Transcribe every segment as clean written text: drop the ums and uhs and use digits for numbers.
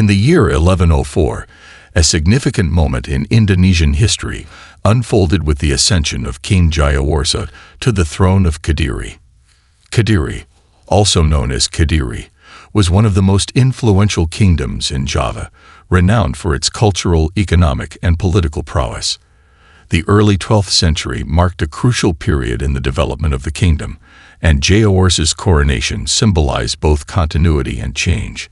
In the year 1104, a significant moment in Indonesian history unfolded with the ascension of King Jayawarsa to the throne of Kediri. Kediri, also known as Kediri, was one of the most influential kingdoms in Java, renowned for its cultural, economic, and political prowess. The early 12th century marked a crucial period in the development of the kingdom, and Jayawarsa's coronation symbolized both continuity and change.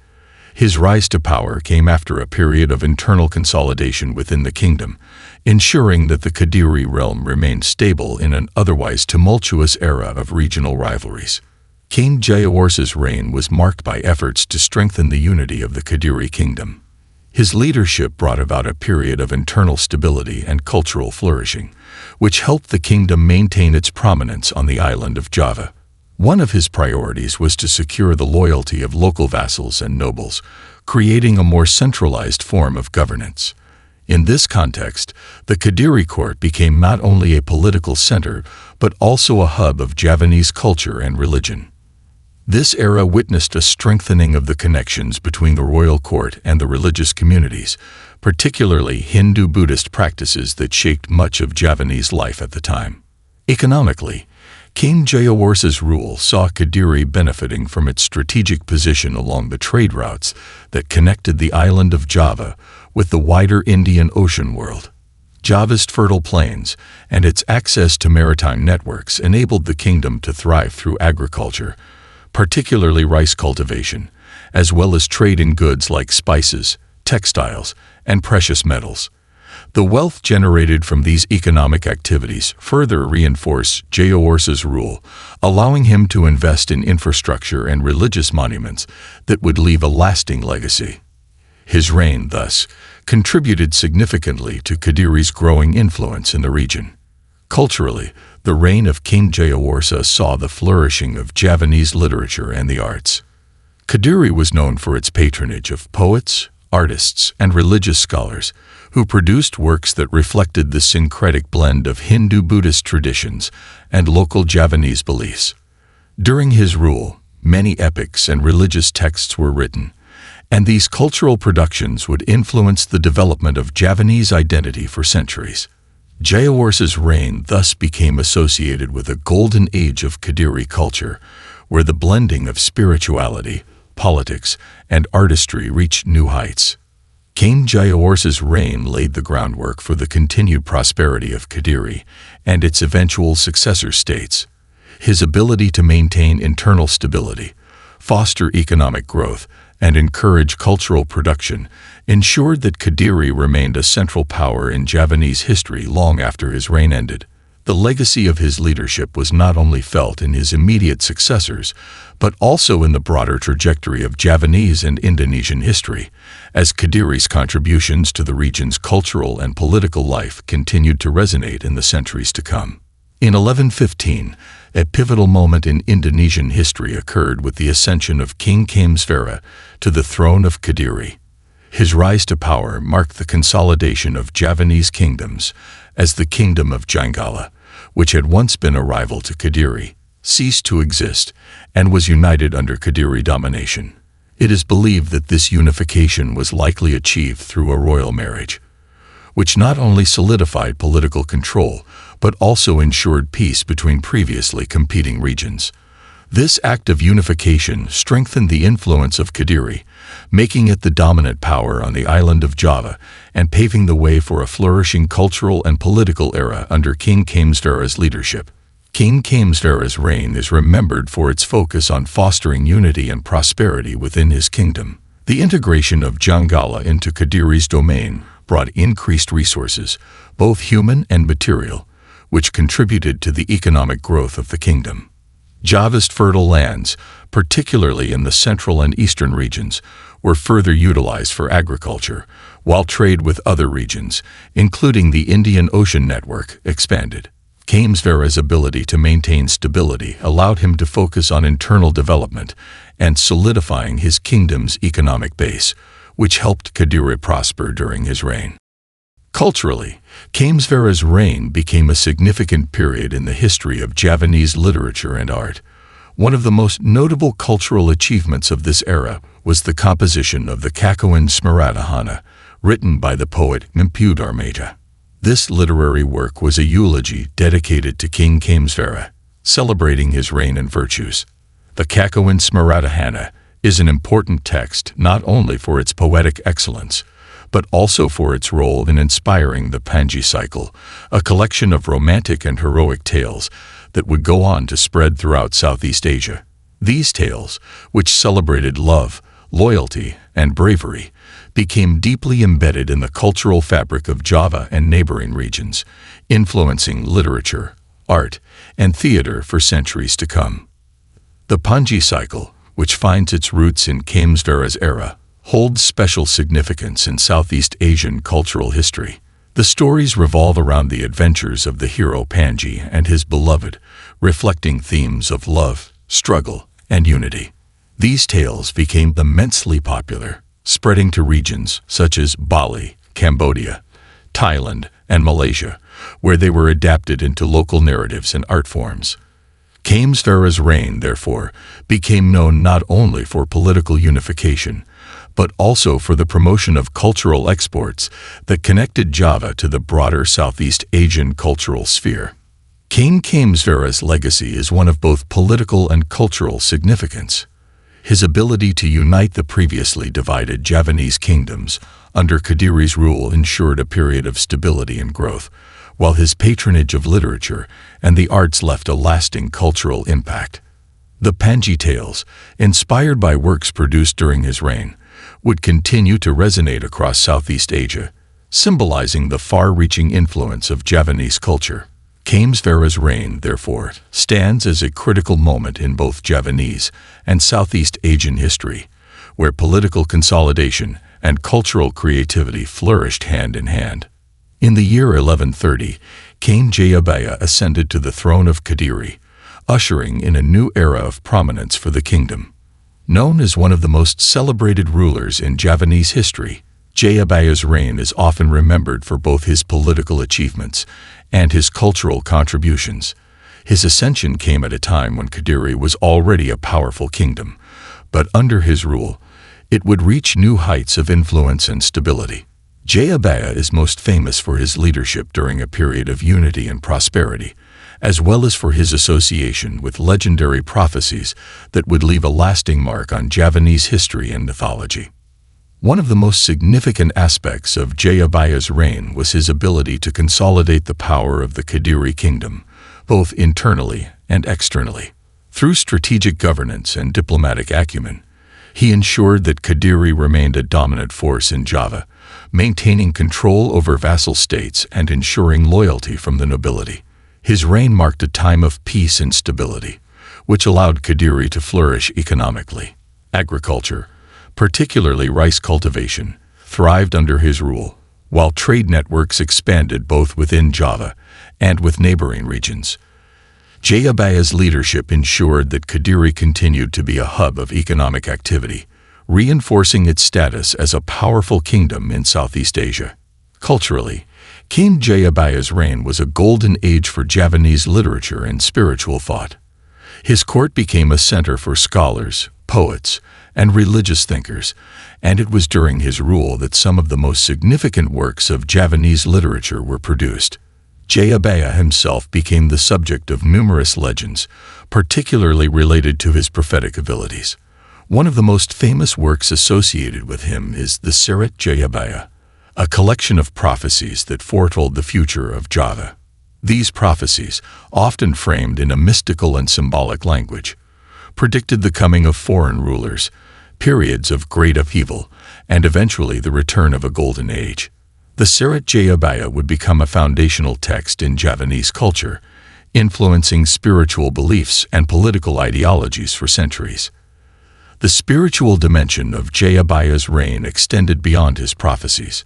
His rise to power came after a period of internal consolidation within the kingdom, ensuring that the Kediri realm remained stable in an otherwise tumultuous era of regional rivalries. King Jayawarsa's reign was marked by efforts to strengthen the unity of the Kediri kingdom. His leadership brought about a period of internal stability and cultural flourishing, which helped the kingdom maintain its prominence on the island of Java. One of his priorities was to secure the loyalty of local vassals and nobles, creating a more centralized form of governance. In this context, the Kediri court became not only a political center, but also a hub of Javanese culture and religion. This era witnessed a strengthening of the connections between the royal court and the religious communities, particularly Hindu-Buddhist practices that shaped much of Javanese life at the time. Economically, King Jayawarsa's rule saw Kediri benefiting from its strategic position along the trade routes that connected the island of Java with the wider Indian Ocean world. Java's fertile plains and its access to maritime networks enabled the kingdom to thrive through agriculture, particularly rice cultivation, as well as trade in goods like spices, textiles, and precious metals. The wealth generated from these economic activities further reinforced Jayawarsa's rule, allowing him to invest in infrastructure and religious monuments that would leave a lasting legacy. His reign, thus, contributed significantly to Kediri's growing influence in the region. Culturally, the reign of King Jayawarsa saw the flourishing of Javanese literature and the arts. Kediri was known for its patronage of poets, artists, and religious scholars, who produced works that reflected the syncretic blend of Hindu-Buddhist traditions and local Javanese beliefs. During his rule, many epics and religious texts were written, and these cultural productions would influence the development of Javanese identity for centuries. Jayawarsa's reign thus became associated with a golden age of Kediri culture, where the blending of spirituality, politics, and artistry reached new heights. King Jayawarsa's reign laid the groundwork for the continued prosperity of Kediri and its eventual successor states. His ability to maintain internal stability, foster economic growth, and encourage cultural production ensured that Kediri remained a central power in Javanese history long after his reign ended. The legacy of his leadership was not only felt in his immediate successors, but also in the broader trajectory of Javanese and Indonesian history, as Kediri's contributions to the region's cultural and political life continued to resonate in the centuries to come. In 1115, a pivotal moment in Indonesian history occurred with the ascension of King Kamsvera to the throne of Kediri. His rise to power marked the consolidation of Javanese kingdoms, as the Kingdom of Jenggala, which had once been a rival to Kediri, ceased to exist and was united under Kediri domination. It is believed that this unification was likely achieved through a royal marriage, which not only solidified political control, but also ensured peace between previously competing regions. This act of unification strengthened the influence of Kediri, making it the dominant power on the island of Java and paving the way for a flourishing cultural and political era under King Kamsvera's leadership. King Kamsvera's reign is remembered for its focus on fostering unity and prosperity within his kingdom. The integration of Jenggala into Kediri's domain brought increased resources, both human and material, which contributed to the economic growth of the kingdom. Java's fertile lands, particularly in the central and eastern regions, were further utilized for agriculture, while trade with other regions, including the Indian Ocean network, expanded. Kamsvera's ability to maintain stability allowed him to focus on internal development and solidifying his kingdom's economic base, which helped Kediri prosper during his reign. Culturally, Kamsvera's reign became a significant period in the history of Javanese literature and art. One of the most notable cultural achievements of this era was the composition of the Kakawin Smaratahana, written by the poet Mpu Darmaja. This literary work was a eulogy dedicated to King Kamesvara, celebrating his reign and virtues. The Kakawin Smaratahana is an important text not only for its poetic excellence, but also for its role in inspiring the Panji cycle, a collection of romantic and heroic tales that would go on to spread throughout Southeast Asia. These tales, which celebrated love, loyalty, and bravery, became deeply embedded in the cultural fabric of Java and neighboring regions, influencing literature, art, and theater for centuries to come. The Panji cycle, which finds its roots in Kamesvara's era, holds special significance in Southeast Asian cultural history. The stories revolve around the adventures of the hero Panji and his beloved, reflecting themes of love, struggle, and unity. These tales became immensely popular, spreading to regions such as Bali, Cambodia, Thailand, and Malaysia, where they were adapted into local narratives and art forms. Kamesvara's reign, therefore, became known not only for political unification, but also for the promotion of cultural exports that connected Java to the broader Southeast Asian cultural sphere. King Kamesvara's legacy is one of both political and cultural significance. His ability to unite the previously divided Javanese kingdoms under Kediri's rule ensured a period of stability and growth, while his patronage of literature and the arts left a lasting cultural impact. The Panji tales, inspired by works produced during his reign, would continue to resonate across Southeast Asia, symbolizing the far-reaching influence of Javanese culture. Kamesvara's reign, therefore, stands as a critical moment in both Javanese and Southeast Asian history, where political consolidation and cultural creativity flourished hand in hand. In the year 1130, King Jayabaya ascended to the throne of Kediri, ushering in a new era of prominence for the kingdom. Known as one of the most celebrated rulers in Javanese history, Jayabaya's reign is often remembered for both his political achievements and his cultural contributions. His ascension came at a time when Kediri was already a powerful kingdom, but under his rule, it would reach new heights of influence and stability. Jayabaya is most famous for his leadership during a period of unity and prosperity, as well as for his association with legendary prophecies that would leave a lasting mark on Javanese history and mythology. One of the most significant aspects of Jayabaya's reign was his ability to consolidate the power of the Kediri kingdom, both internally and externally. Through strategic governance and diplomatic acumen, he ensured that Kediri remained a dominant force in Java, maintaining control over vassal states and ensuring loyalty from the nobility. His reign marked a time of peace and stability, which allowed Kediri to flourish economically. Agriculture, particularly rice cultivation, thrived under his rule, while trade networks expanded both within Java and with neighboring regions. Jayabaya's leadership ensured that Kediri continued to be a hub of economic activity, reinforcing its status as a powerful kingdom in Southeast Asia. Culturally, King Jayabaya's reign was a golden age for Javanese literature and spiritual thought. His court became a center for scholars, poets, and religious thinkers, and it was during his rule that some of the most significant works of Javanese literature were produced. Jayabaya himself became the subject of numerous legends, particularly related to his prophetic abilities. One of the most famous works associated with him is the Srivijaya, a collection of prophecies that foretold the future of Java. These prophecies, often framed in a mystical and symbolic language, predicted the coming of foreign rulers, periods of great upheaval, and eventually the return of a golden age. The Srivijaya would become a foundational text in Javanese culture, influencing spiritual beliefs and political ideologies for centuries. The spiritual dimension of Jayabaya's reign extended beyond his prophecies.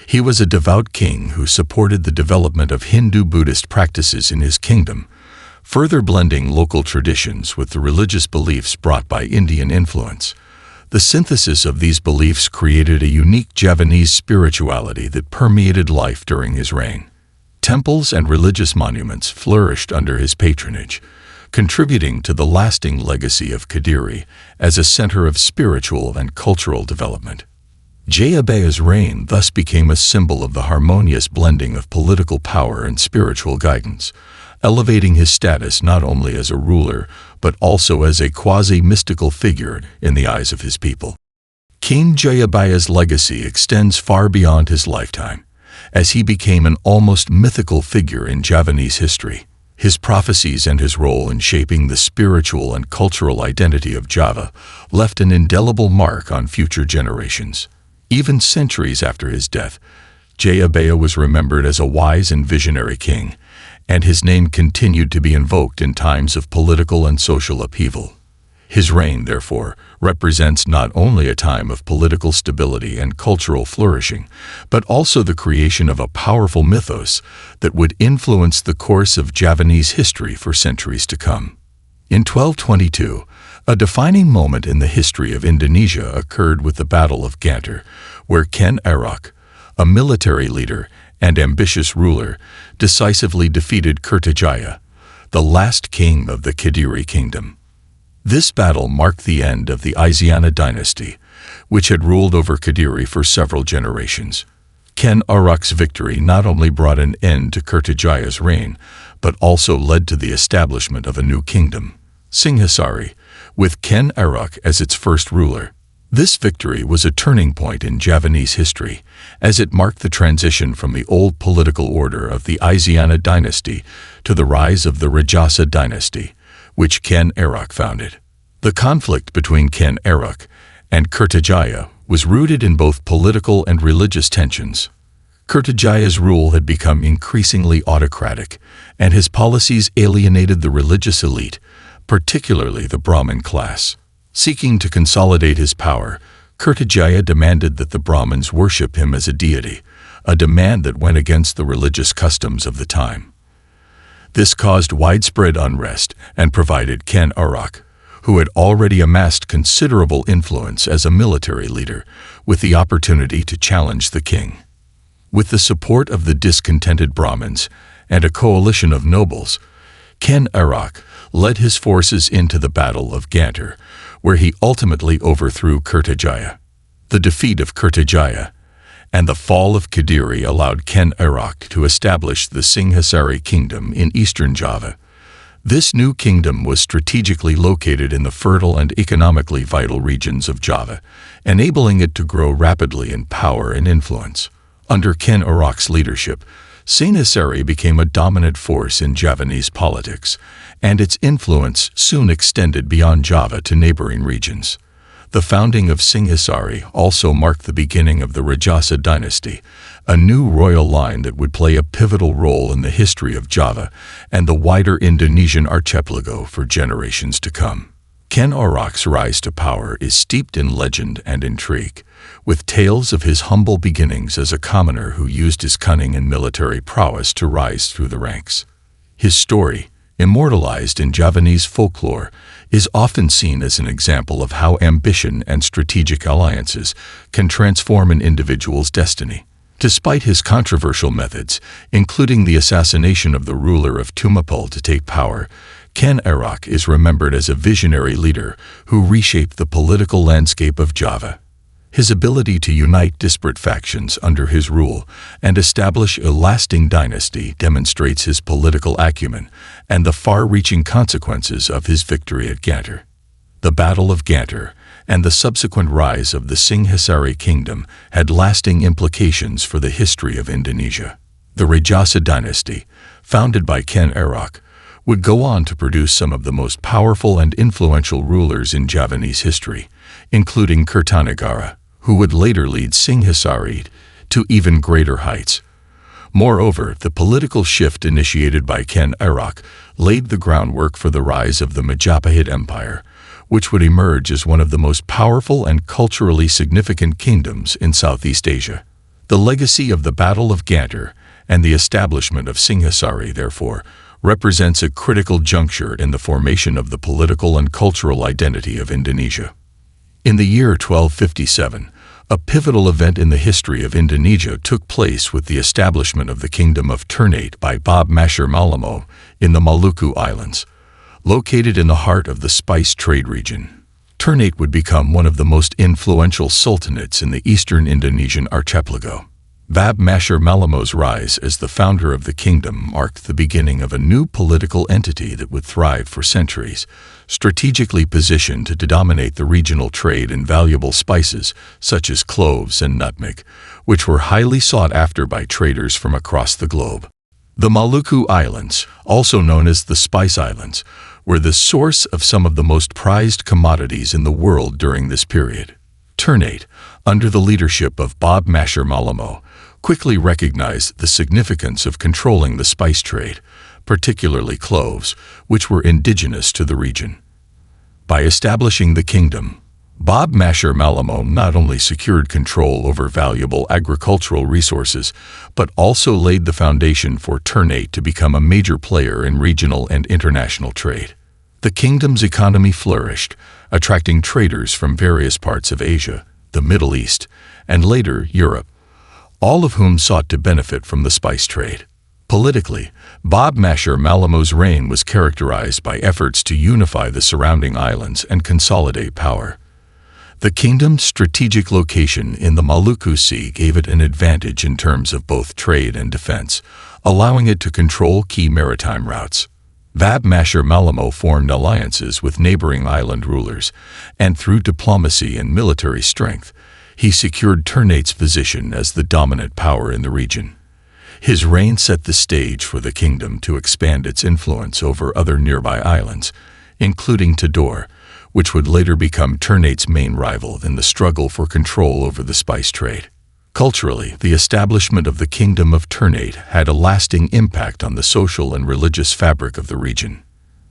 He was a devout king who supported the development of Hindu-Buddhist practices in his kingdom, further blending local traditions with the religious beliefs brought by Indian influence. The synthesis of these beliefs created a unique Javanese spirituality that permeated life during his reign. Temples and religious monuments flourished under his patronage, contributing to the lasting legacy of Kediri as a center of spiritual and cultural development. Jayabaya's reign thus became a symbol of the harmonious blending of political power and spiritual guidance, elevating his status not only as a ruler but also as a quasi-mystical figure in the eyes of his people. King Jayabaya's legacy extends far beyond his lifetime, as he became an almost mythical figure in Javanese history. His prophecies and his role in shaping the spiritual and cultural identity of Java left an indelible mark on future generations. Even centuries after his death, Jayabaya was remembered as a wise and visionary king, and his name continued to be invoked in times of political and social upheaval. His reign, therefore, represents not only a time of political stability and cultural flourishing, but also the creation of a powerful mythos that would influence the course of Javanese history for centuries to come. In 1222, a defining moment in the history of Indonesia occurred with the Battle of Gantar, where Ken Arok, a military leader and ambitious ruler, decisively defeated Kertajaya, the last king of the Kediri kingdom. This battle marked the end of the Iziana dynasty, which had ruled over Kediri for several generations. Ken Arok's victory not only brought an end to Kertajaya's reign, but also led to the establishment of a new kingdom, Singhasari, with Ken Arok as its first ruler. This victory was a turning point in Javanese history, as it marked the transition from the old political order of the Iziana dynasty to the rise of the Rajasa dynasty, which Ken Arok founded. The conflict between Ken Arok and Kertajaya was rooted in both political and religious tensions. Kertajaya's rule had become increasingly autocratic, and his policies alienated the religious elite, particularly the Brahmin class. Seeking to consolidate his power, Kertajaya demanded that the Brahmins worship him as a deity, a demand that went against the religious customs of the time. This caused widespread unrest and provided Ken Arok, who had already amassed considerable influence as a military leader, with the opportunity to challenge the king. With the support of the discontented Brahmins and a coalition of nobles, Ken Arok led his forces into the Battle of Gantar, where he ultimately overthrew Kertajaya. The defeat of Kertajaya and the fall of Kediri allowed Ken Arok to establish the Singhasari kingdom in eastern Java. This new kingdom was strategically located in the fertile and economically vital regions of Java, enabling it to grow rapidly in power and influence. Under Ken Arok's leadership, Singhasari became a dominant force in Javanese politics, and its influence soon extended beyond Java to neighboring regions. The founding of Singhasari also marked the beginning of the Rajasa dynasty, a new royal line that would play a pivotal role in the history of Java and the wider Indonesian archipelago for generations to come. Ken Arok's rise to power is steeped in legend and intrigue, with tales of his humble beginnings as a commoner who used his cunning and military prowess to rise through the ranks. His story, immortalized in Javanese folklore, is often seen as an example of how ambition and strategic alliances can transform an individual's destiny. Despite his controversial methods, including the assassination of the ruler of Tumapel to take power, Ken Arok is remembered as a visionary leader who reshaped the political landscape of Java. His ability to unite disparate factions under his rule and establish a lasting dynasty demonstrates his political acumen and the far-reaching consequences of his victory at Gantar. The Battle of Gantar and the subsequent rise of the Singhasari kingdom had lasting implications for the history of Indonesia. The Rajasa dynasty, founded by Ken Arok, would go on to produce some of the most powerful and influential rulers in Javanese history, including Kertanegara, who would later lead Singhasari to even greater heights. Moreover, the political shift initiated by Ken Arok laid the groundwork for the rise of the Majapahit Empire, which would emerge as one of the most powerful and culturally significant kingdoms in Southeast Asia. The legacy of the Battle of Gantar and the establishment of Singhasari, therefore, represents a critical juncture in the formation of the political and cultural identity of Indonesia. In the year 1257, a pivotal event in the history of Indonesia took place with the establishment of the Kingdom of Ternate by Bob Masher Malamo in the Maluku Islands. located in the heart of the spice trade region. Ternate would become one of the most influential sultanates in the eastern Indonesian archipelago. Bab Masher Malamo's rise as the founder of the kingdom marked the beginning of a new political entity that would thrive for centuries, strategically positioned to dominate the regional trade in valuable spices such as cloves and nutmeg, which were highly sought after by traders from across the globe. The Maluku Islands, also known as the Spice Islands, were the source of some of the most prized commodities in the world during this period. Ternate, under the leadership of Bab Masher Malamo, quickly recognized the significance of controlling the spice trade, particularly cloves, which were indigenous to the region. By establishing the kingdom, Bab Masher Malamo not only secured control over valuable agricultural resources, but also laid the foundation for Ternate to become a major player in regional and international trade. The kingdom's economy flourished, attracting traders from various parts of Asia, the Middle East, and later Europe, all of whom sought to benefit from the spice trade. Politically, Bab Masher Malamo's reign was characterized by efforts to unify the surrounding islands and consolidate power. The kingdom's strategic location in the Maluku Sea gave it an advantage in terms of both trade and defense, allowing it to control key maritime routes. Bab Masher Malamo formed alliances with neighboring island rulers, and through diplomacy and military strength, he secured Ternate's position as the dominant power in the region. His reign set the stage for the kingdom to expand its influence over other nearby islands, including Tidore, which would later become Ternate's main rival in the struggle for control over the spice trade. Culturally, the establishment of the Kingdom of Ternate had a lasting impact on the social and religious fabric of the region.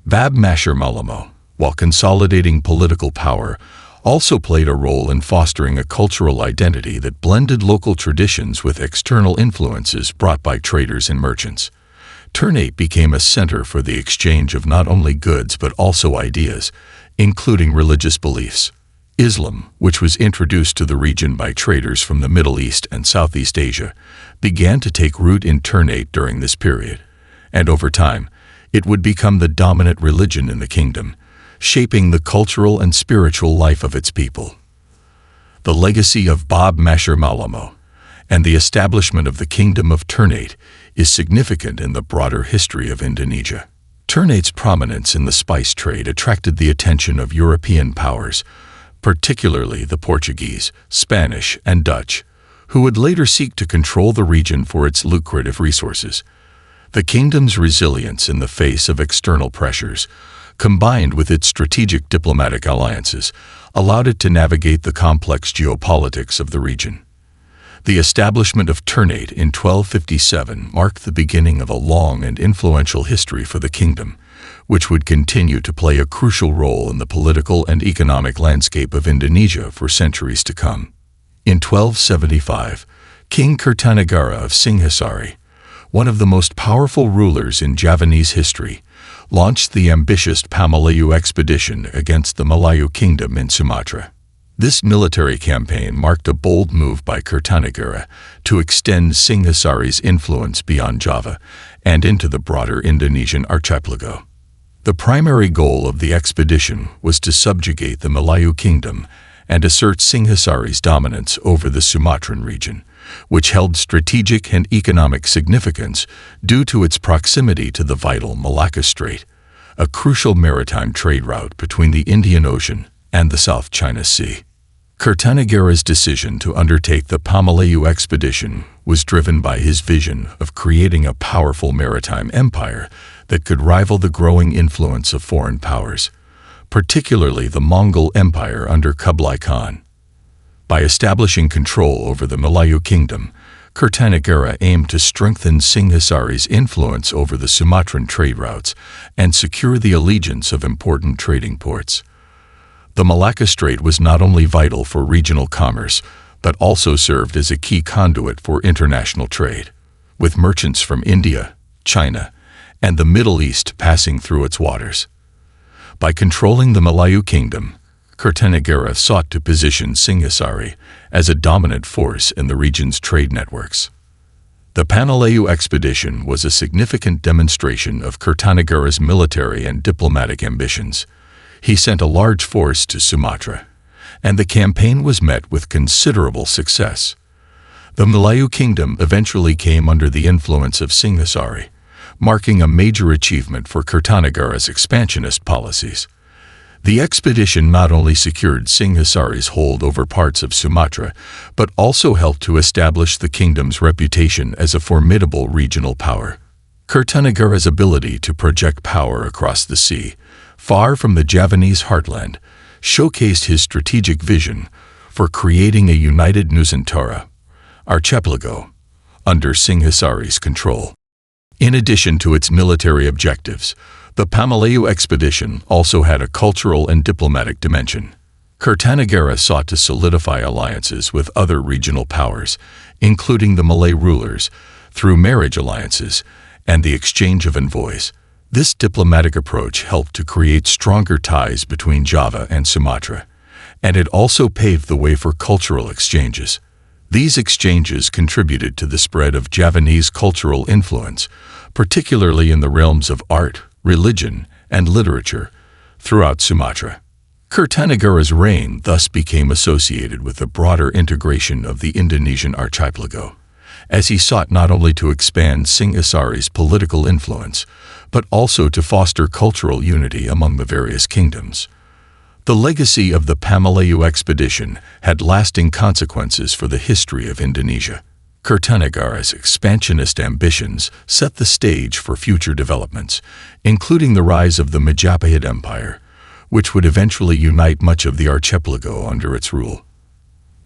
Bab Masher Malamo, while consolidating political power, also played a role in fostering a cultural identity that blended local traditions with external influences brought by traders and merchants. Ternate became a center for the exchange of not only goods but also ideas, including religious beliefs. Islam, which was introduced to the region by traders from the Middle East and Southeast Asia, began to take root in Ternate during this period, and over time, it would become the dominant religion in the kingdom, shaping the cultural and spiritual life of its people. The legacy of Bab Masher Malamo and the establishment of the Kingdom of Ternate is significant in the broader history of Indonesia. Ternate's prominence in the spice trade attracted the attention of European powers, particularly the Portuguese, Spanish, and Dutch, who would later seek to control the region for its lucrative resources. The kingdom's resilience in the face of external pressures, combined with its strategic diplomatic alliances, allowed it to navigate the complex geopolitics of the region. The establishment of Ternate in 1257 marked the beginning of a long and influential history for the kingdom, which would continue to play a crucial role in the political and economic landscape of Indonesia for centuries to come. In 1275, King Kertanegara of Singhasari, one of the most powerful rulers in Javanese history, launched the ambitious Pamalayu expedition against the Malayu kingdom in Sumatra. This military campaign marked a bold move by Kertanegara to extend Singhasari's influence beyond Java and into the broader Indonesian archipelago. The primary goal of the expedition was to subjugate the Malayu kingdom and assert Singhasari's dominance over the Sumatran region, which held strategic and economic significance due to its proximity to the vital Malacca Strait, a crucial maritime trade route between the Indian Ocean and the South China Sea. Kertanegara's decision to undertake the Pamalayu expedition was driven by his vision of creating a powerful maritime empire that could rival the growing influence of foreign powers, particularly the Mongol Empire under Kublai Khan. By establishing control over the Malayu kingdom, Kertanegara aimed to strengthen Singhasari's influence over the Sumatran trade routes and secure the allegiance of important trading ports. The Malacca Strait was not only vital for regional commerce, but also served as a key conduit for international trade, with merchants from India, China, and the Middle East passing through its waters. By controlling the Malayu kingdom, Kertanegara sought to position Singhasari as a dominant force in the region's trade networks. The Panalayu expedition was a significant demonstration of Kertanegara's military and diplomatic ambitions. He sent a large force to Sumatra, and the campaign was met with considerable success. The Malayu kingdom eventually came under the influence of Singhasari, marking a major achievement for Kertanegara's expansionist policies. The expedition not only secured Singhasari's hold over parts of Sumatra, but also helped to establish the kingdom's reputation as a formidable regional power. Kertanegara's ability to project power across the sea, far from the Javanese heartland, showcased his strategic vision for creating a united Nusantara archipelago under Singhasari's control. In addition to its military objectives, the Pamalayu expedition also had a cultural and diplomatic dimension. Kertanegara sought to solidify alliances with other regional powers, including the Malay rulers, through marriage alliances and the exchange of envoys. This diplomatic approach helped to create stronger ties between Java and Sumatra, and it also paved the way for cultural exchanges. These exchanges contributed to the spread of Javanese cultural influence, particularly in the realms of art, religion, and literature throughout Sumatra. Kertanegara's reign thus became associated with the broader integration of the Indonesian archipelago, as he sought not only to expand Singhasari's political influence, but also to foster cultural unity among the various kingdoms. The legacy of the Pamalayu expedition had lasting consequences for the history of Indonesia. Kertanegara's expansionist ambitions set the stage for future developments, including the rise of the Majapahit Empire, which would eventually unite much of the archipelago under its rule.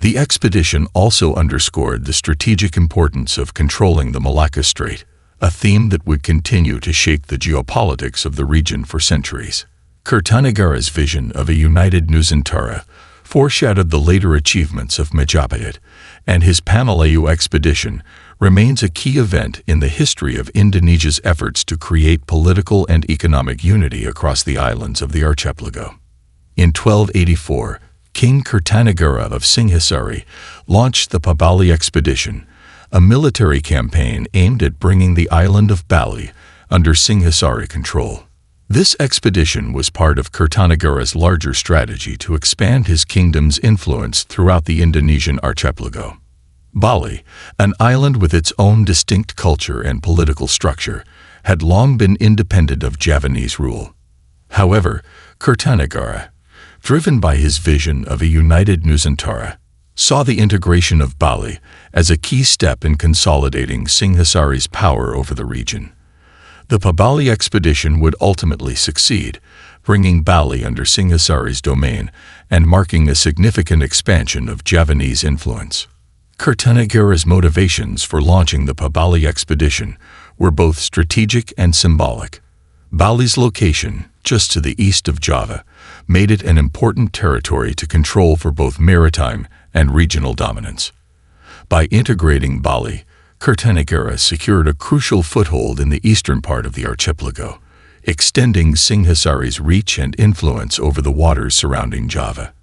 The expedition also underscored the strategic importance of controlling the Malacca Strait, a theme that would continue to shape the geopolitics of the region for centuries. Kertanegara's vision of a united Nusantara foreshadowed the later achievements of Majapahit, and his Pamalayu expedition remains a key event in the history of Indonesia's efforts to create political and economic unity across the islands of the archipelago. In 1284, King Kertanegara of Singhasari launched the Pabali expedition, a military campaign aimed at bringing the island of Bali under Singhasari control. This expedition was part of Kertanegara's larger strategy to expand his kingdom's influence throughout the Indonesian archipelago. Bali, an island with its own distinct culture and political structure, had long been independent of Javanese rule. However, Kertanegara, driven by his vision of a united Nusantara, saw the integration of Bali as a key step in consolidating Singhasari's power over the region. The Pabali expedition would ultimately succeed, bringing Bali under Singhasari's domain and marking a significant expansion of Javanese influence. Kertanegara's motivations for launching the Pabali expedition were both strategic and symbolic. Bali's location, just to the east of Java, made it an important territory to control for both maritime and regional dominance. By integrating Bali, Kertanegara secured a crucial foothold in the eastern part of the archipelago, extending Singhasari's reach and influence over the waters surrounding Java.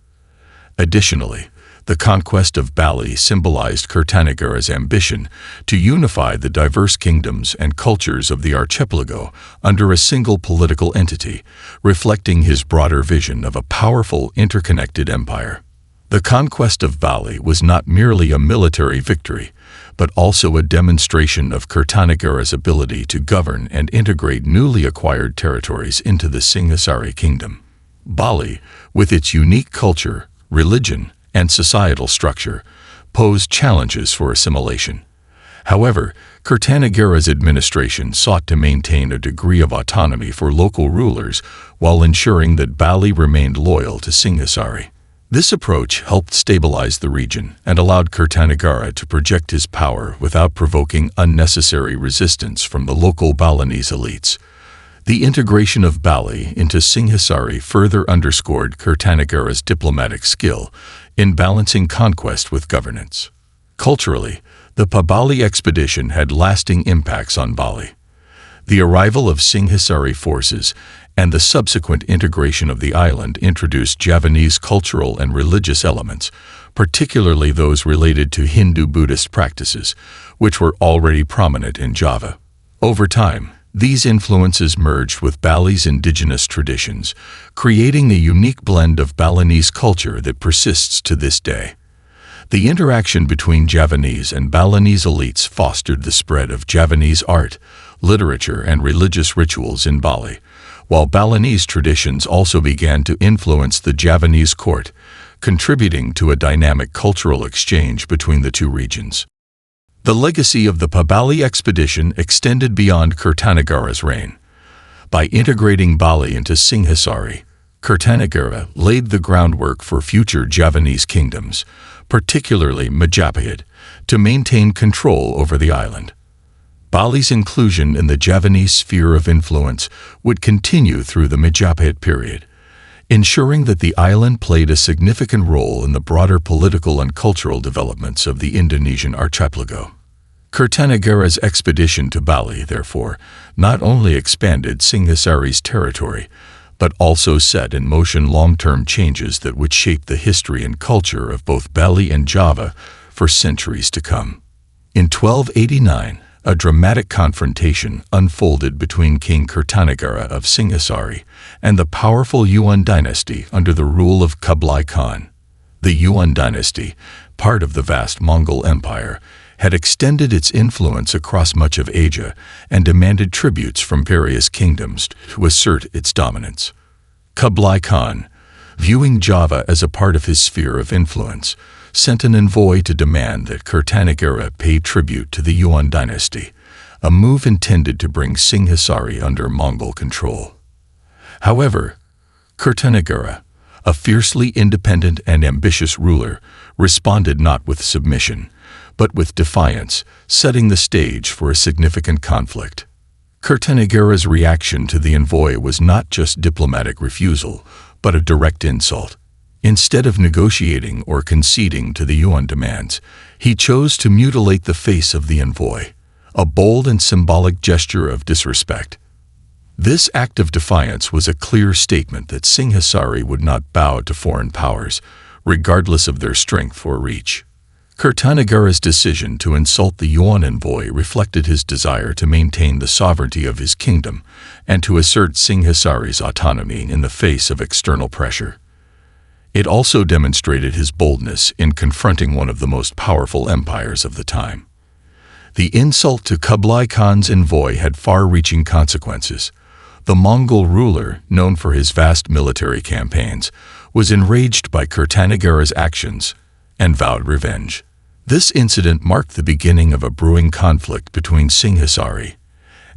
Additionally, the conquest of Bali symbolized Kertanegara's ambition to unify the diverse kingdoms and cultures of the archipelago under a single political entity, reflecting his broader vision of a powerful, interconnected empire. The conquest of Bali was not merely a military victory, but also a demonstration of Kertanegara's ability to govern and integrate newly acquired territories into the Singhasari kingdom. Bali, with its unique culture, religion, and societal structure, posed challenges for assimilation. However, Kertanegara's administration sought to maintain a degree of autonomy for local rulers while ensuring that Bali remained loyal to Singhasari. This approach helped stabilize the region and allowed Kertanegara to project his power without provoking unnecessary resistance from the local Balinese elites. The integration of Bali into Singhasari further underscored Kertanegara's diplomatic skill in balancing conquest with governance. Culturally, the Pabali expedition had lasting impacts on Bali. The arrival of Singhasari forces and the subsequent integration of the island introduced Javanese cultural and religious elements, particularly those related to Hindu-Buddhist practices, which were already prominent in Java. Over time, these influences merged with Bali's indigenous traditions, creating a unique blend of Balinese culture that persists to this day. The interaction between Javanese and Balinese elites fostered the spread of Javanese art, literature, and religious rituals in Bali, while Balinese traditions also began to influence the Javanese court, contributing to a dynamic cultural exchange between the two regions. The legacy of the Pabali expedition extended beyond Kertanegara's reign. By integrating Bali into Singhasari, Kertanegara laid the groundwork for future Javanese kingdoms, particularly Majapahit, to maintain control over the island. Bali's inclusion in the Javanese sphere of influence would continue through the Majapahit period, ensuring that the island played a significant role in the broader political and cultural developments of the Indonesian archipelago. Kertanegara's expedition to Bali, therefore, not only expanded Singhasari's territory, but also set in motion long-term changes that would shape the history and culture of both Bali and Java for centuries to come. In 1289, a dramatic confrontation unfolded between King Kertanegara of Singhasari and the powerful Yuan dynasty under the rule of Kublai Khan. The Yuan dynasty, part of the vast Mongol Empire, had extended its influence across much of Asia and demanded tributes from various kingdoms to assert its dominance. Kublai Khan, viewing Java as a part of his sphere of influence, sent an envoy to demand that Kertanegara pay tribute to the Yuan dynasty, a move intended to bring Singhasari under Mongol control. However, Kertanegara, a fiercely independent and ambitious ruler, responded not with submission, but with defiance, setting the stage for a significant conflict. Kertanegara's reaction to the envoy was not just diplomatic refusal, but a direct insult. Instead of negotiating or conceding to the Yuan demands, he chose to mutilate the face of the envoy, a bold and symbolic gesture of disrespect. This act of defiance was a clear statement that Singhasari would not bow to foreign powers, regardless of their strength or reach. Kertanegara's decision to insult the Yuan envoy reflected his desire to maintain the sovereignty of his kingdom and to assert Singhasari's autonomy in the face of external pressure. It also demonstrated his boldness in confronting one of the most powerful empires of the time. The insult to Kublai Khan's envoy had far-reaching consequences. The Mongol ruler, known for his vast military campaigns, was enraged by Kertanegara's actions and vowed revenge. This incident marked the beginning of a brewing conflict between Singhasari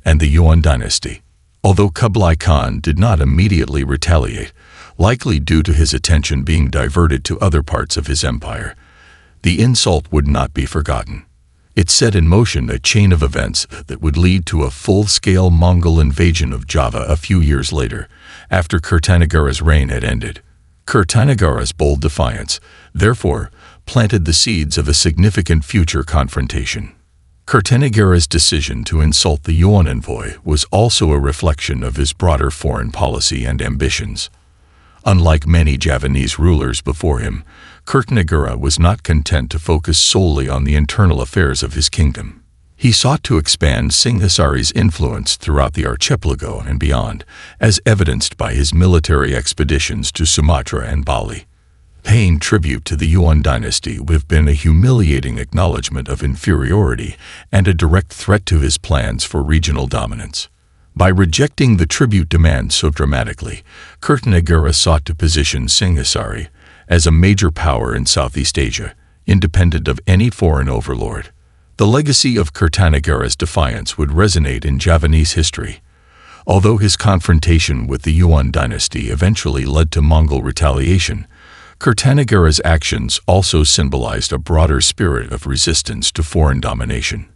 and the Yuan dynasty. Although Kublai Khan did not immediately retaliate, likely due to his attention being diverted to other parts of his empire, the insult would not be forgotten. It set in motion a chain of events that would lead to a full-scale Mongol invasion of Java a few years later, after Kertanegara's reign had ended. Kertanegara's bold defiance, therefore, planted the seeds of a significant future confrontation. Kertanegara's decision to insult the Yuan envoy was also a reflection of his broader foreign policy and ambitions. Unlike many Javanese rulers before him, Kertanegara was not content to focus solely on the internal affairs of his kingdom. He sought to expand Singhasari's influence throughout the archipelago and beyond, as evidenced by his military expeditions to Sumatra and Bali. Paying tribute to the Yuan dynasty would have been a humiliating acknowledgement of inferiority and a direct threat to his plans for regional dominance. By rejecting the tribute demand so dramatically, Kertanegara sought to position Singhasari as a major power in Southeast Asia, independent of any foreign overlord. The legacy of Kertanegara's defiance would resonate in Javanese history. Although his confrontation with the Yuan dynasty eventually led to Mongol retaliation, Kertanegara's actions also symbolized a broader spirit of resistance to foreign domination.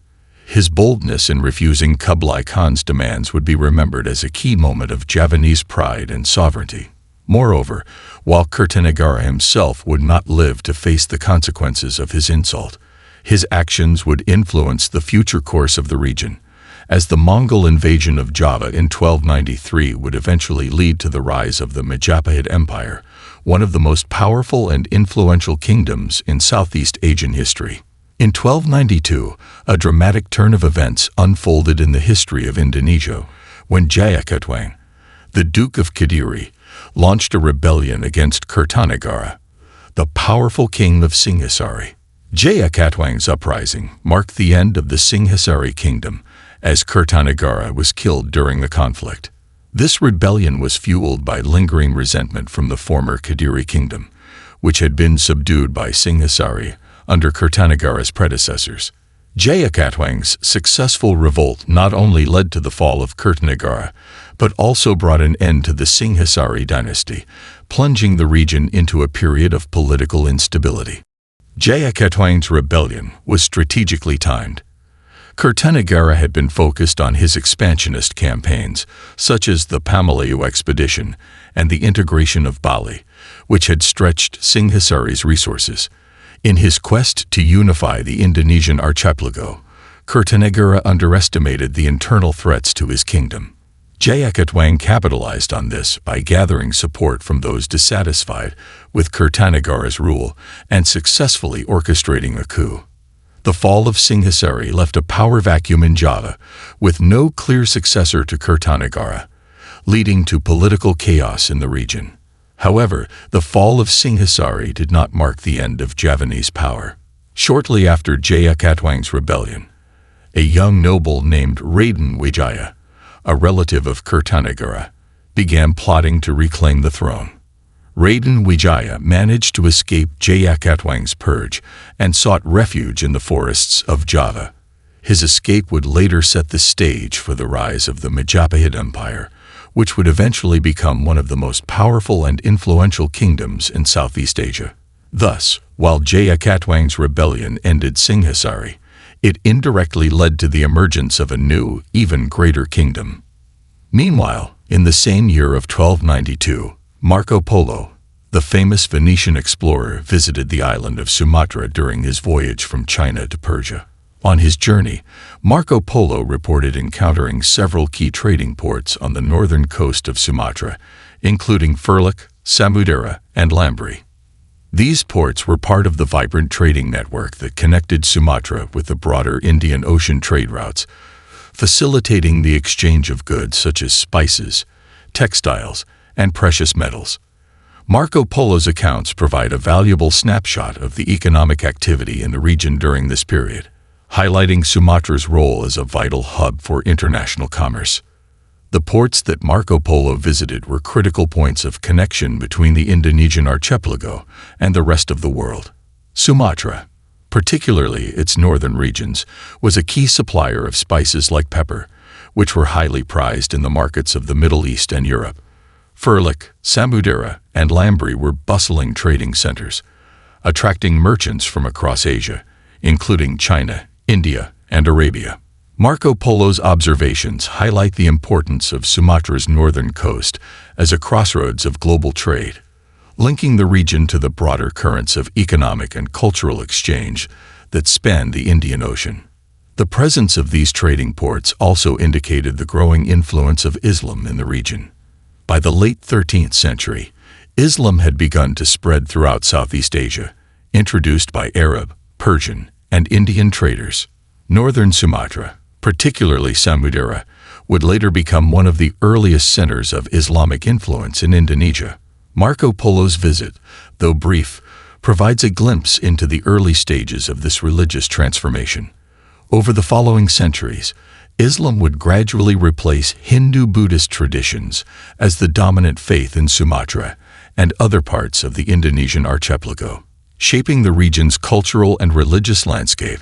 His boldness in refusing Kublai Khan's demands would be remembered as a key moment of Javanese pride and sovereignty. Moreover, while Kertanegara himself would not live to face the consequences of his insult, his actions would influence the future course of the region, as the Mongol invasion of Java in 1293 would eventually lead to the rise of the Majapahit Empire, one of the most powerful and influential kingdoms in Southeast Asian history. In 1292, a dramatic turn of events unfolded in the history of Indonesia when Jayakatwang, the Duke of Kediri, launched a rebellion against Kertanegara, the powerful king of Singhasari. Jayakatwang's uprising marked the end of the Singhasari kingdom, as Kertanegara was killed during the conflict. This rebellion was fueled by lingering resentment from the former Kediri kingdom, which had been subdued by Singhasari under Kertanegara's predecessors. Jayakatwang's successful revolt not only led to the fall of Kertanegara, but also brought an end to the Singhasari dynasty, plunging the region into a period of political instability. Jayakatwang's rebellion was strategically timed. Kertanegara had been focused on his expansionist campaigns, such as the Pamalayu expedition and the integration of Bali, which had stretched Singhasari's resources. In his quest to unify the Indonesian archipelago, Kertanegara underestimated the internal threats to his kingdom. Jayakatwang capitalized on this by gathering support from those dissatisfied with Kertanegara's rule and successfully orchestrating a coup. The fall of Singhasari left a power vacuum in Java, with no clear successor to Kertanegara, leading to political chaos in the region. However, the fall of Singhasari did not mark the end of Javanese power. Shortly after Jayakatwang's rebellion, a young noble named Srivijaya, a relative of Kertanegara, began plotting to reclaim the throne. Srivijaya managed to escape Jayakatwang's purge and sought refuge in the forests of Java. His escape would later set the stage for the rise of the Majapahit Empire, which would eventually become one of the most powerful and influential kingdoms in Southeast Asia. Thus, while Jayakatwang's rebellion ended Singhasari, it indirectly led to the emergence of a new, even greater kingdom. Meanwhile, in the same year of 1292, Marco Polo, the famous Venetian explorer, visited the island of Sumatra during his voyage from China to Persia. On his journey, Marco Polo reported encountering several key trading ports on the northern coast of Sumatra, including Furluk, Samudera, and Lambri. These ports were part of the vibrant trading network that connected Sumatra with the broader Indian Ocean trade routes, facilitating the exchange of goods such as spices, textiles, and precious metals. Marco Polo's accounts provide a valuable snapshot of the economic activity in the region during this period, highlighting Sumatra's role as a vital hub for international commerce. The ports that Marco Polo visited were critical points of connection between the Indonesian archipelago and the rest of the world. Sumatra, particularly its northern regions, was a key supplier of spices like pepper, which were highly prized in the markets of the Middle East and Europe. Furluk, Samudera, and Lambri were bustling trading centers, attracting merchants from across Asia, including China, India, and Arabia. Marco Polo's observations highlight the importance of Sumatra's northern coast as a crossroads of global trade, linking the region to the broader currents of economic and cultural exchange that span the Indian Ocean. The presence of these trading ports also indicated the growing influence of Islam in the region. By the late 13th century, Islam had begun to spread throughout Southeast Asia, introduced by Arab, Persian, and Indian traders. Northern Sumatra, particularly Samudera, would later become one of the earliest centers of Islamic influence in Indonesia. Marco Polo's visit, though brief, provides a glimpse into the early stages of this religious transformation. Over the following centuries, Islam would gradually replace Hindu-Buddhist traditions as the dominant faith in Sumatra and other parts of the Indonesian archipelago, shaping the region's cultural and religious landscape.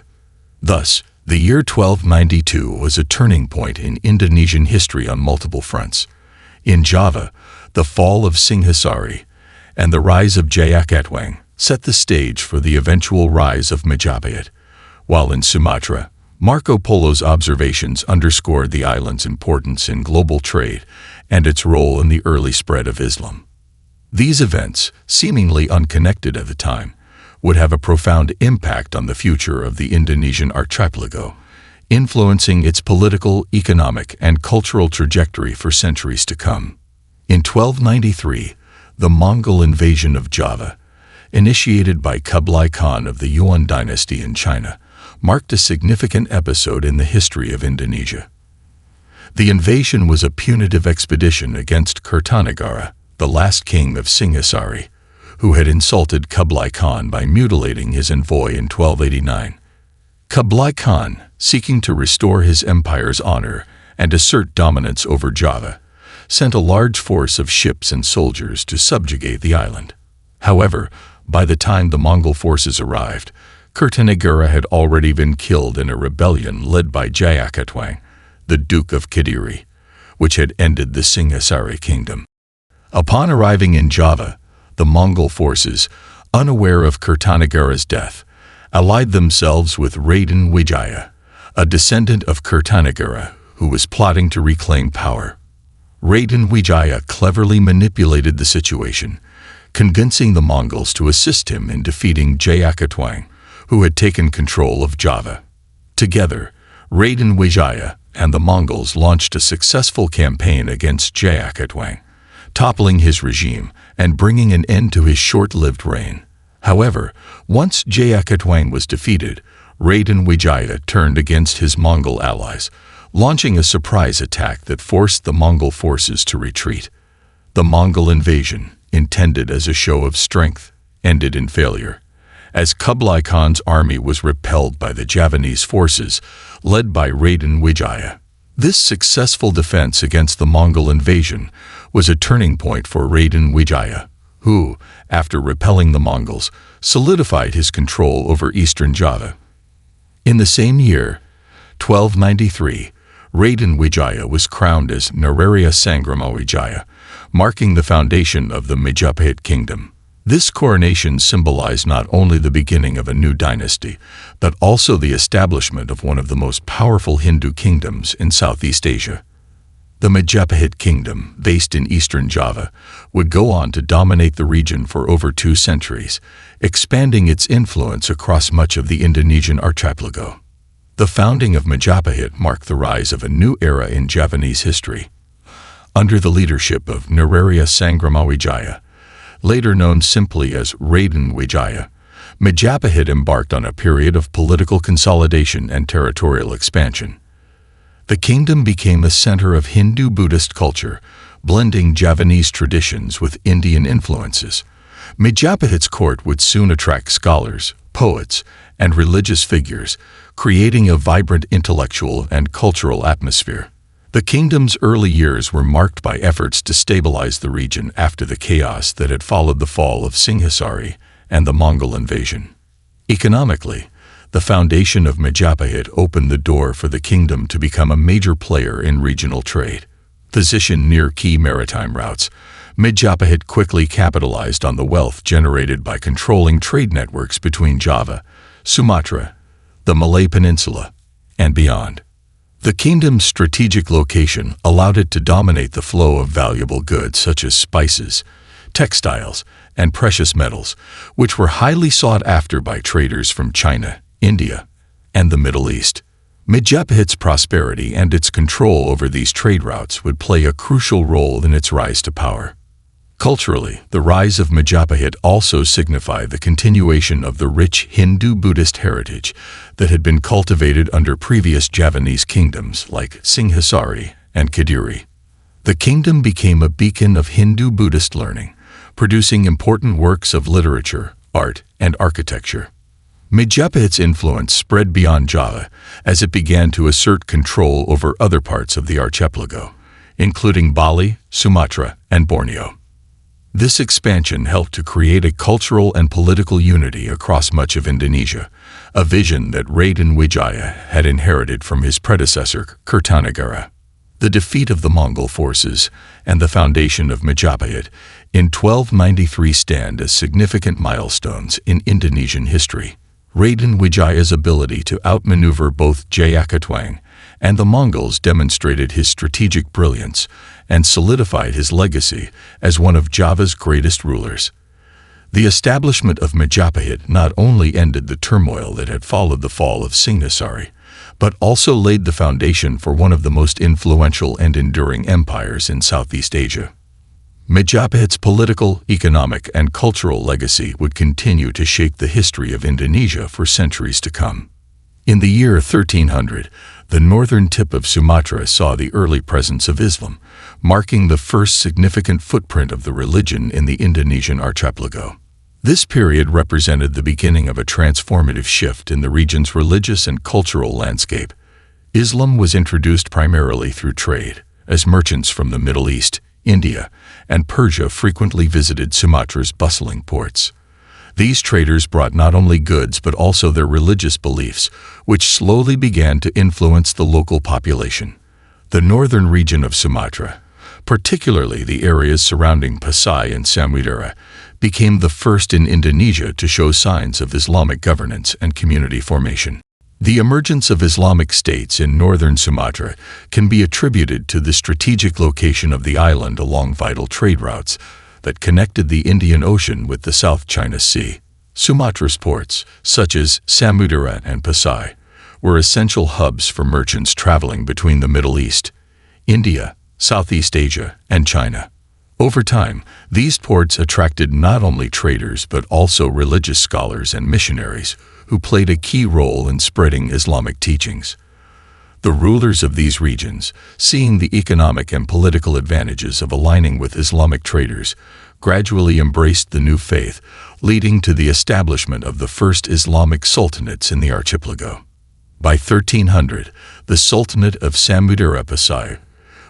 Thus, the year 1292 was a turning point in Indonesian history on multiple fronts. In Java, the fall of Singhasari and the rise of Jayakatwang set the stage for the eventual rise of Majapahit, while in Sumatra, Marco Polo's observations underscored the island's importance in global trade and its role in the early spread of Islam. These events, seemingly unconnected at the time, would have a profound impact on the future of the Indonesian archipelago, influencing its political, economic, and cultural trajectory for centuries to come. In 1293, The Mongol invasion of Java, initiated by Kublai Khan of the Yuan dynasty in China, marked a significant episode in the history of Indonesia. The invasion was a punitive expedition against Kertanegara, the last king of Singhasari, who had insulted Kublai Khan by mutilating his envoy in 1289. Kublai Khan, seeking to restore his empire's honor and assert dominance over Java, sent a large force of ships and soldiers to subjugate the island. However, by the time the Mongol forces arrived, Kertanegara had already been killed in a rebellion led by Jayakatwang, the Duke of Kediri, which had ended the Singhasari kingdom. Upon arriving in Java, the Mongol forces, unaware of Kertanegara's death, allied themselves with Raden Wijaya, a descendant of Kertanegara who was plotting to reclaim power. Raden Wijaya cleverly manipulated the situation, convincing the Mongols to assist him in defeating Jayakatwang, who had taken control of Java. Together, Raden Wijaya and the Mongols launched a successful campaign against Jayakatwang, toppling his regime and bringing an end to his short-lived reign. However, once Jayakatwang was defeated, Raden Wijaya turned against his Mongol allies, launching a surprise attack that forced the Mongol forces to retreat. The Mongol invasion, intended as a show of strength, ended in failure, as Kublai Khan's army was repelled by the Javanese forces led by Raden Wijaya. This successful defense against the Mongol invasion was a turning point for Raden Wijaya, who, after repelling the Mongols, solidified his control over eastern Java. In the same year, 1293, Raden Wijaya was crowned as Nararya Sangramawijaya, marking the foundation of the Majapahit kingdom. This coronation symbolized not only the beginning of a new dynasty, but also the establishment of one of the most powerful Hindu kingdoms in Southeast Asia. The Majapahit kingdom, based in eastern Java, would go on to dominate the region for over 2 centuries, expanding its influence across much of the Indonesian archipelago. The founding of Majapahit marked the rise of a new era in Javanese history. Under the leadership of Nararya Sangramawijaya, later known simply as Raden Wijaya, Majapahit embarked on a period of political consolidation and territorial expansion. The kingdom became a center of Hindu-Buddhist culture, blending Javanese traditions with Indian influences. Majapahit's court would soon attract scholars, poets, and religious figures, creating a vibrant intellectual and cultural atmosphere. The kingdom's early years were marked by efforts to stabilize the region after the chaos that had followed the fall of Singhasari and the Mongol invasion. Economically, the foundation of Majapahit opened the door for the kingdom to become a major player in regional trade. Positioned near key maritime routes, Majapahit quickly capitalized on the wealth generated by controlling trade networks between Java, Sumatra, the Malay Peninsula, and beyond. The kingdom's strategic location allowed it to dominate the flow of valuable goods such as spices, textiles, and precious metals, which were highly sought after by traders from China, India, and the Middle East. Majapahit's prosperity and its control over these trade routes would play a crucial role in its rise to power. Culturally, the rise of Majapahit also signified the continuation of the rich Hindu-Buddhist heritage that had been cultivated under previous Javanese kingdoms like Singhasari and Kediri. The kingdom became a beacon of Hindu-Buddhist learning, producing important works of literature, art, and architecture. Majapahit's influence spread beyond Java as it began to assert control over other parts of the archipelago, including Bali, Sumatra, and Borneo. This expansion helped to create a cultural and political unity across much of Indonesia, a vision that Raden Wijaya had inherited from his predecessor, Kertanegara. The defeat of the Mongol forces and the foundation of Majapahit in 1293 stand as significant milestones in Indonesian history. Raden Wijaya's ability to outmaneuver both Jayakatwang and the Mongols demonstrated his strategic brilliance and solidified his legacy as one of Java's greatest rulers. The establishment of Majapahit not only ended the turmoil that had followed the fall of Singhasari, but also laid the foundation for one of the most influential and enduring empires in Southeast Asia. Majapahit's political, economic, and cultural legacy would continue to shape the history of Indonesia for centuries to come. In the year 1300, the northern tip of Sumatra saw the early presence of Islam, marking the first significant footprint of the religion in the Indonesian archipelago. This period represented the beginning of a transformative shift in the region's religious and cultural landscape. Islam was introduced primarily through trade, as merchants from the Middle East, India, and Persia frequently visited Sumatra's bustling ports. These traders brought not only goods but also their religious beliefs, which slowly began to influence the local population. The northern region of Sumatra, particularly the areas surrounding Pasai and Samudera, became the first in Indonesia to show signs of Islamic governance and community formation. The emergence of Islamic states in northern Sumatra can be attributed to the strategic location of the island along vital trade routes that connected the Indian Ocean with the South China Sea. Sumatra's ports, such as Samudera and Pasai, were essential hubs for merchants traveling between the Middle East, India, Southeast Asia, and China. Over time, these ports attracted not only traders but also religious scholars and missionaries who played a key role in spreading Islamic teachings. The rulers of these regions, seeing the economic and political advantages of aligning with Islamic traders, gradually embraced the new faith, leading to the establishment of the first Islamic sultanates in the archipelago. By 1300, the Sultanate of Samudera Pasai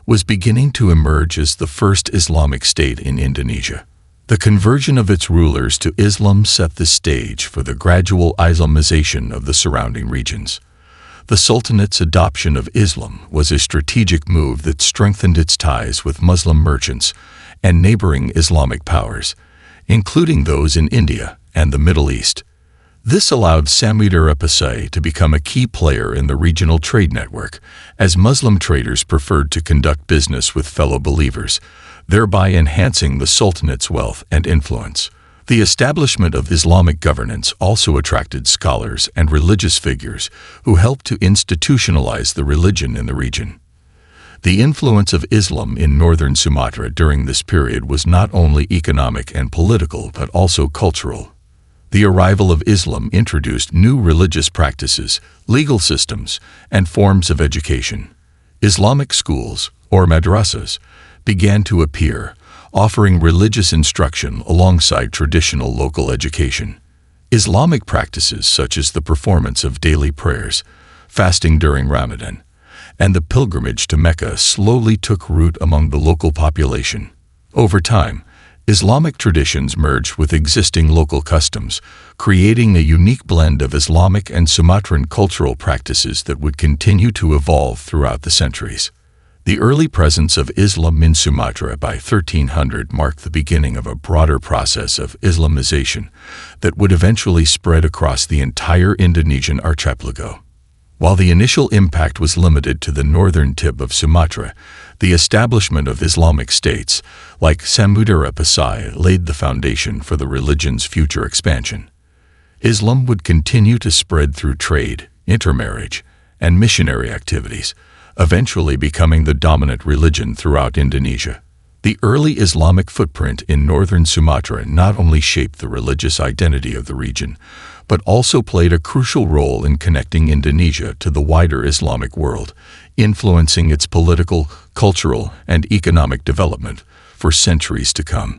was beginning to emerge as the first Islamic state in Indonesia. The conversion of its rulers to Islam set the stage for the gradual Islamization of the surrounding regions. The Sultanate's adoption of Islam was a strategic move that strengthened its ties with Muslim merchants and neighboring Islamic powers, including those in India and the Middle East. This allowed Samudera Pasai to become a key player in the regional trade network, as Muslim traders preferred to conduct business with fellow believers, thereby enhancing the Sultanate's wealth and influence. The establishment of Islamic governance also attracted scholars and religious figures who helped to institutionalize the religion in the region. The influence of Islam in northern Sumatra during this period was not only economic and political but also cultural. The arrival of Islam introduced new religious practices, legal systems, and forms of education. Islamic schools, or madrasas, began to appear, offering religious instruction alongside traditional local education. Islamic practices such as the performance of daily prayers, fasting during Ramadan, and the pilgrimage to Mecca slowly took root among the local population. Over time, Islamic traditions merged with existing local customs, creating a unique blend of Islamic and Sumatran cultural practices that would continue to evolve throughout the centuries. The early presence of Islam in Sumatra by 1300 marked the beginning of a broader process of Islamization that would eventually spread across the entire Indonesian archipelago. While the initial impact was limited to the northern tip of Sumatra, the establishment of Islamic states, like Samudera Pasai, laid the foundation for the religion's future expansion. Islam would continue to spread through trade, intermarriage, and missionary activities, eventually becoming the dominant religion throughout Indonesia. The early Islamic footprint in northern Sumatra not only shaped the religious identity of the region, but also played a crucial role in connecting Indonesia to the wider Islamic world, influencing its political, cultural, and economic development for centuries to come.